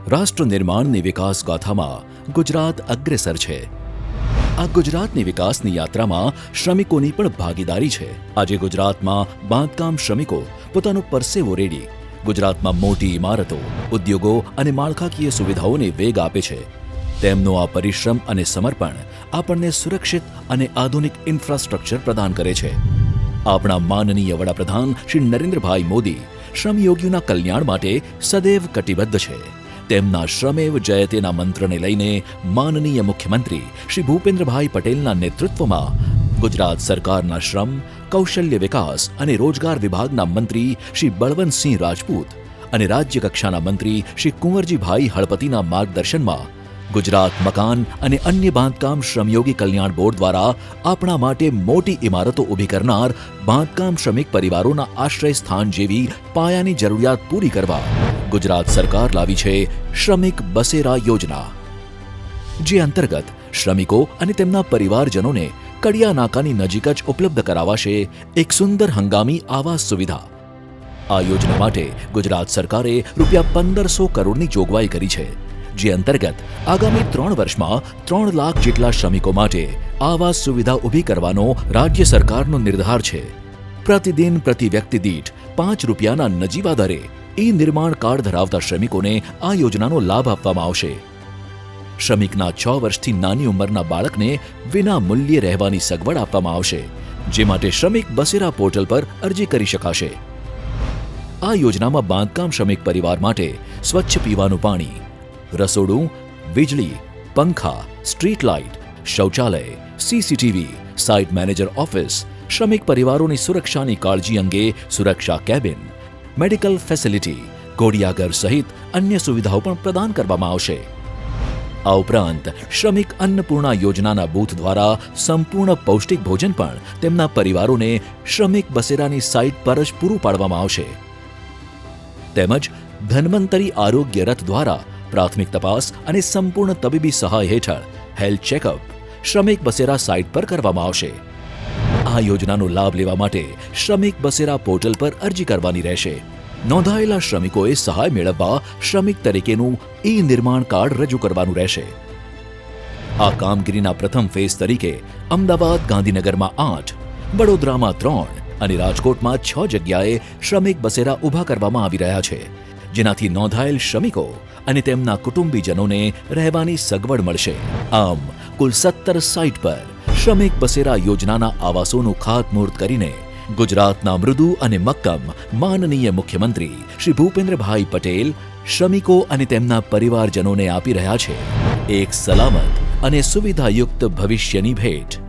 રાષ્ટ્ર નિર્માણની વિકાસ ગાથામાં ગુજરાત અગ્રેસર છે. આ ગુજરાતની વિકાસની યાત્રામાં શ્રમિકોની પણ ભાગીદારી છે. આજે ગુજરાતમાં બાંધકામ શ્રમિકો પોતાનો પરસેવો રેડી ગુજરાતમાં મોટી ઇમારતો, ઉદ્યોગો અને માળખાકીય સુવિધાઓને વેગ આપે છે. તેમનો આ પરિશ્રમ અને સમર્પણ આપણને સુરક્ષિત અને આધુનિક ઇન્ફ્રાસ્ટ્રક્ચર પ્રદાન કરે છે. આપણા માનનીય વડાપ્રધાન શ્રી નરેન્દ્રભાઈ મોદી શ્રમયોગીઓના કલ્યાણ માટે સદૈવ કટિબદ્ધ છે. તેમના શ્રમેવ જયતેના મંત્રને લઈને માનનીય મુખ્યમંત્રી શ્રી ભૂપેન્દ્રભાઈ પટેલના નેતૃત્વમાં ગુજરાત સરકારના શ્રમ, કૌશલ્ય વિકાસ અને રોજગાર વિભાગના મંત્રી શ્રી બળવંતસિંહ રાજપૂત અને રાજ્ય કક્ષાના મંત્રી શ્રી કુંવરજીભાઈ હળપતિના માર્ગદર્શનમાં ગુજરાત મકાન અને અન્ય બાંધકામ શ્રમયોગી કલ્યાણ બોર્ડ દ્વારા આપણા માટે મોટી ઇમારતો ઊભી કરનાર બાંધકામ શ્રમિક પરિવારોના આશ્રય સ્થાન જેવી પાયાની જરૂરિયાત પૂરી કરવા ગુજરાત સરકાર લાવી છે શ્રમિક બસેરા યોજના, જે અંતર્ગત શ્રમિકો અને તેમના પરિવારજનોને કડિયા નાકાની નજીક જ ઉપલબ્ધ કરાવાશે એક સુંદર હંગામી આવાસ સુવિધા. આ યોજના માટે ગુજરાત સરકારે ₹1500 કરોડની જોગવાઈ કરી છે, જે અંતર્ગત આગામી 3 વર્ષમાં 3 લાખ જેટલા શ્રમિકો માટે આવાસ સુવિધા ઊભી કરવાનો રાજ્ય સરકારનો નિર્ધાર છે. પ્રતિદિન પ્રતિ વ્યક્તિ દીઠ ₹5ના નજીવા દરે નિર્માણ કાર્ડ ધરાવતા શ્રમિકોને આ યોજનાનો લાભ આપવામાં આવશે. શ્રમિકના 6 વર્ષથી નાની ઉંમરના બાળકને વિના મૂલ્યે રહેવાની સગવડ આપવામાં આવશે, જે માટે શ્રમિક બસેરા પોર્ટલ પર અરજી કરી શકાશે. આ યોજનામાં બાંધકામ શ્રમિક પરિવાર માટે સ્વચ્છ પીવાનું પાણી, રસોડું, વીજળી, પંખા, સ્ટ્રીટ લાઇટ, શૌચાલય, સીસીટીવી, સાઇટ મેનેજર ઓફિસ, શ્રમિક પરિવારોની સુરક્ષાની કાળજી અંગે સુરક્ષા કેબિન, મેડિકલ ફેસિલિટી, ઘોડિયાઘર સહિત અન્ય સુવિધાઓ પણ પ્રદાન કરવામાં આવશે. આ ઉપરાંત શ્રમિક અન્નપૂર્ણા યોજનાના બૂથ દ્વારા સંપૂર્ણ પૌષ્ટિક ભોજન પણ તેમના પરિવારોને શ્રમિક બસેરાની સાઇટ પર જ પૂરું પાડવામાં આવશે. તેમજ ધન્વંતરી આરોગ્ય રથ દ્વારા પ્રાથમિક તપાસ અને સંપૂર્ણ તબીબી સહાય હેઠળ હેલ્થ ચેકઅપ શ્રમિક બસેરા સાઇટ પર કરવામાં આવશે. આ યોજનાનો લાભ લેવા માટે શ્રમિક બસેરા પોર્ટલ પર અરજી કરવાની રહેશે. નોંધાયેલા શ્રમિકોએ સહાય મેળવવા શ્રમિક તરીકેનું નિર્માણ કાર્ડ રજૂ કરવાનું રહેશે. આ કામગીરીના પ્રથમ ફેઝ તરીકે અમદાવાદ, ગાંધીનગરમાં 8, વડોદરામાં 3 અને રાજકોટમાં 6 જગ્યાએ શ્રમિક બસેરા ઊભા કરવામાં આવી રહ્યા છે, જેનાથી નોંધાયેલ શ્રમિકો અને તેમના કુટુંબીજનોને રહેવાની સગવડ મળશે. આમ કુલ 17 સાઇટ પર શ્રમિક બસેરા યોજનાના આવાસોનું ખાતમુહૂર્ત કરીને ગુજરાતના મૃદુ અને મક્કમ માનનીય મુખ્યમંત્રી શ્રી ભૂપેન્દ્રભાઈ પટેલ શ્રમિકો અને તેમના પરિવારજનોને આપી રહ્યા છે એક સલામત અને સુવિધાયુક્ત ભવિષ્યની ભેટ.